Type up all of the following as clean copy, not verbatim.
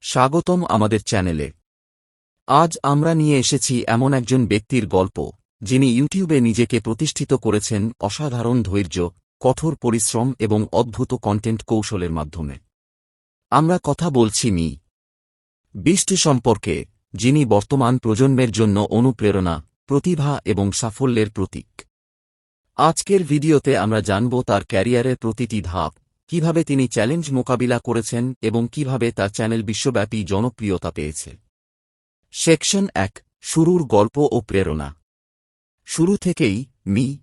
স্বাগতম আমাদের চ্যানেলে। আজ আমরা নিয়ে এসেছি এমন একজন ব্যক্তির গল্প যিনি ইউটিউবে নিজেকে প্রতিষ্ঠিত করেছেন অসাধারণ ধৈর্য, কঠোর পরিশ্রম এবং অদ্ভুত কন্টেন্ট কৌশলের মাধ্যমে। আমরা কথা বলছি মি বিস্ট সম্পর্কে, যিনি বর্তমান প্রজন্মের জন্য অনুপ্রেরণা, প্রতিভা এবং সাফল্যের প্রতীক। আজকের ভিডিওতে আমরা জানব তার ক্যারিয়ারের প্রতিটি ধাপ, কিভাবে তিনি চ্যালেঞ্জ মোকাবিলা করেছেন এবং কিভাবে তার চ্যানেল বিশ্বব্যাপী জনপ্রিয়তা পেয়েছে। সেকশন ১, শুরুর গল্প ও প্রেরণা। শুরু থেকেই মি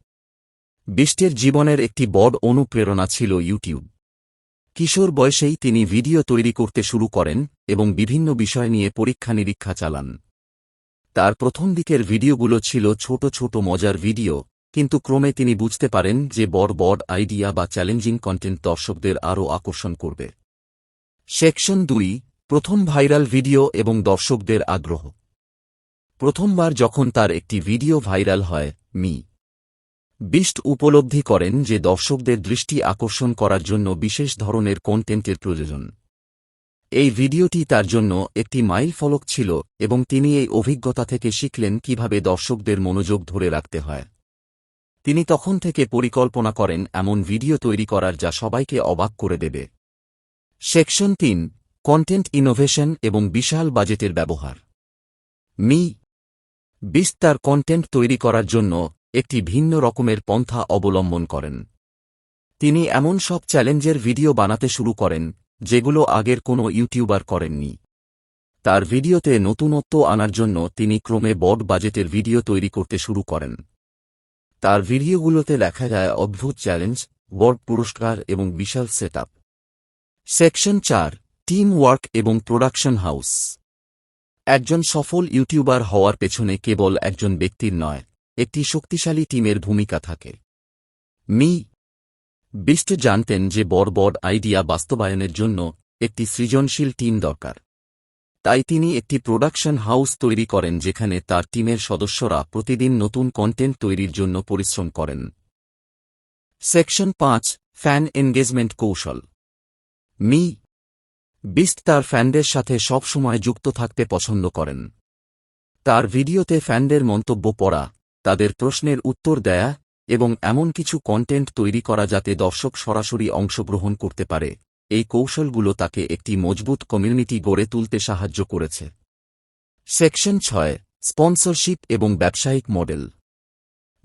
বিস্টের জীবনের একটি বড় অনুপ্রেরণা ছিল ইউটিউব। কিশোর বয়সেই তিনি ভিডিও তৈরি করতে শুরু করেন এবং বিভিন্ন বিষয় নিয়ে পরীক্ষা-নিরীক্ষা চালান। তার প্রথম দিকের ভিডিওগুলো ছিল ছোট ছোট মজার ভিডিও, কিন্তু ক্রমে তিনি বুঝতে পারেন যে বড় আইডিয়া বা চ্যালেঞ্জিং কন্টেন্ট দর্শকদের আরও আকর্ষণ করবে। সেকশন ২, প্রথম ভাইরাল ভিডিও এবং দর্শকদের আগ্রহ। প্রথমবার যখন তার একটি ভিডিও ভাইরাল হয়, মি বিস্ট উপলব্ধি করেন যে দর্শকদের দৃষ্টি আকর্ষণ করার জন্য বিশেষ ধরনের কন্টেন্টের প্রয়োজন। এই ভিডিওটি তার জন্য একটি মাইলফলক ছিল এবং তিনি এই অভিজ্ঞতা থেকে শিখলেন কিভাবে দর্শকদের মনোযোগ ধরে রাখতে হয়। তিনি তখন থেকে পরিকল্পনা করেন এমন ভিডিও তৈরি করার যা সবাইকে অবাক করে দেবে। সেকশন ৩, কন্টেন্ট ইনোভেশন এবং বিশাল বাজেটের ব্যবহার। মি বিস্ট তার কন্টেন্ট তৈরি করার জন্য একটি ভিন্ন রকমের পন্থা অবলম্বন করেন। তিনি এমন সব চ্যালেঞ্জের ভিডিও বানাতে শুরু করেন যেগুলো আগের কোনো ইউটিউবার করেননি। তার ভিডিওতে নতুনত্ব আনার জন্য তিনি ক্রমে বড় বাজেটের ভিডিও তৈরি করতে শুরু করেন। তার ভিডিওগুলোতে দেখা যায় অদ্ভুত চ্যালেঞ্জ, বড় পুরস্কার এবং বিশাল সেটআপ। সেকশন ৪, টিম ওয়ার্ক এবং প্রোডাকশন হাউস। একজন সফল ইউটিউবার হওয়ার পেছনে কেবল একজন ব্যক্তির নয়, একটি শক্তিশালী টিমের ভূমিকা থাকে। মি বিস্ট জানতেন যে বড় আইডিয়া বাস্তবায়নের জন্য একটি সৃজনশীল টিম দরকার। তাই তিনি একটি প্রোডাকশন হাউস তৈরি করেন যেখানে তার টিমের সদস্যরা প্রতিদিন নতুন কন্টেন্ট তৈরির জন্য পরিশ্রম করেন। সেকশন ৫, ফ্যান এনগেজমেন্ট কৌশল। মি বিস্ট তার ফ্যানদের সাথে সব সময় যুক্ত থাকতে পছন্দ করেন। তার ভিডিওতে ফ্যানদের মন্তব্য পড়া, তাদের প্রশ্নের উত্তর দেয়া এবং এমন কিছু কন্টেন্ট তৈরি করা যাতে দর্শক সরাসরি অংশগ্রহণ করতে পারে, এই কৌশলগুলো তাকে একটি মজবুত কমিউনিটি গড়ে তুলতে সাহায্য করেছে। সেকশন ৬, স্পন্সরশিপ এবং ব্যবসায়িক মডেল।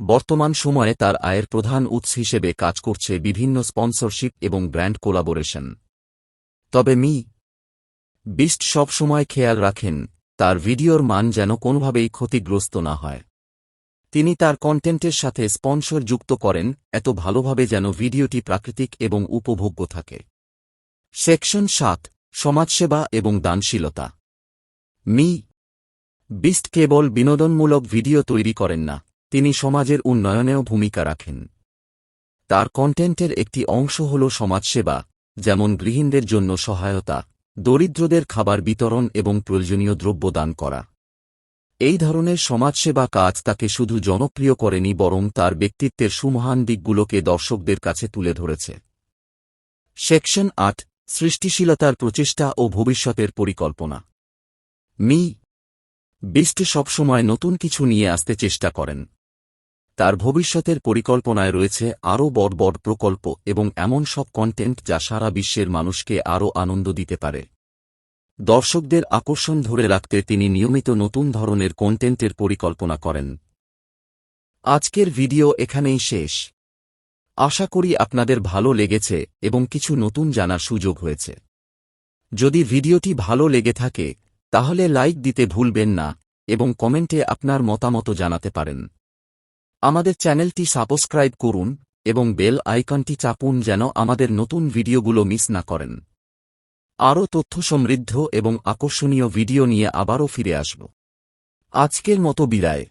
বর্তমান সময়ে তার আয়ের প্রধান উৎস হিসেবে কাজ করছে বিভিন্ন স্পন্সরশিপ এবং ব্র্যান্ড কোলাবোরেশন। তবে মি বিস্ট সব সময় খেয়াল রাখেন তার ভিডিওর মান যেন কোনোভাবেই ক্ষতিগ্রস্ত না হয়। তিনি তার কন্টেন্টের সাথে স্পন্সর যুক্ত করেন এত ভালোভাবে যেন ভিডিওটি প্রাকৃতিক এবং উপভোগ্য থাকে। সেকশন ৭, সমাজসেবা এবং দানশীলতা। মি বিস্ট কেবল বিনোদনমূলক ভিডিও তৈরি করেন না, তিনি সমাজের উন্নয়নেও ভূমিকা রাখেন। তার কন্টেন্টের একটি অংশ হল সমাজসেবা, যেমন গৃহিণীদের জন্য সহায়তা, দরিদ্রদের খাবার বিতরণ এবং প্রয়োজনীয় দ্রব্য দান করা। এই ধরনের সমাজসেবা কাজ তাকে শুধু জনপ্রিয় করেনি বরং তার ব্যক্তিত্বের সুমহান দিকগুলোকে দর্শকদের কাছে তুলে ধরেছে। সেকশন ৮, সৃষ্টিশীলতার প্রচেষ্টা ও ভবিষ্যতের পরিকল্পনা। মি বিস্ট সবসময় নতুন কিছু নিয়ে আসতে চেষ্টা করেন। তার ভবিষ্যতের পরিকল্পনায় রয়েছে আরও বড় প্রকল্প এবং এমন সব কন্টেন্ট যা সারা বিশ্বের মানুষকে আরও আনন্দ দিতে পারে। দর্শকদের আকর্ষণ ধরে রাখতে তিনি নিয়মিত নতুন ধরনের কন্টেন্টের পরিকল্পনা করেন। আজকের ভিডিও এখানেই শেষ। আশা করি আপনাদের ভালো লেগেছে এবং কিছু নতুন জানার সুযোগ হয়েছে। যদি ভিডিওটি ভালো লেগে থাকে তাহলে লাইক দিতে ভুলবেন না এবং কমেন্টে আপনার মতামত জানাতে পারেন। আমাদের চ্যানেলটি সাবস্ক্রাইব করুন এবং বেল আইকনটি চাপুন যেন আমাদের নতুন ভিডিওগুলো মিস না করেন। আরও তথ্য সমৃদ্ধ এবং আকর্ষণীয় ভিডিও নিয়ে আবারও ফিরে আসব। আজকের মতো বিদায়।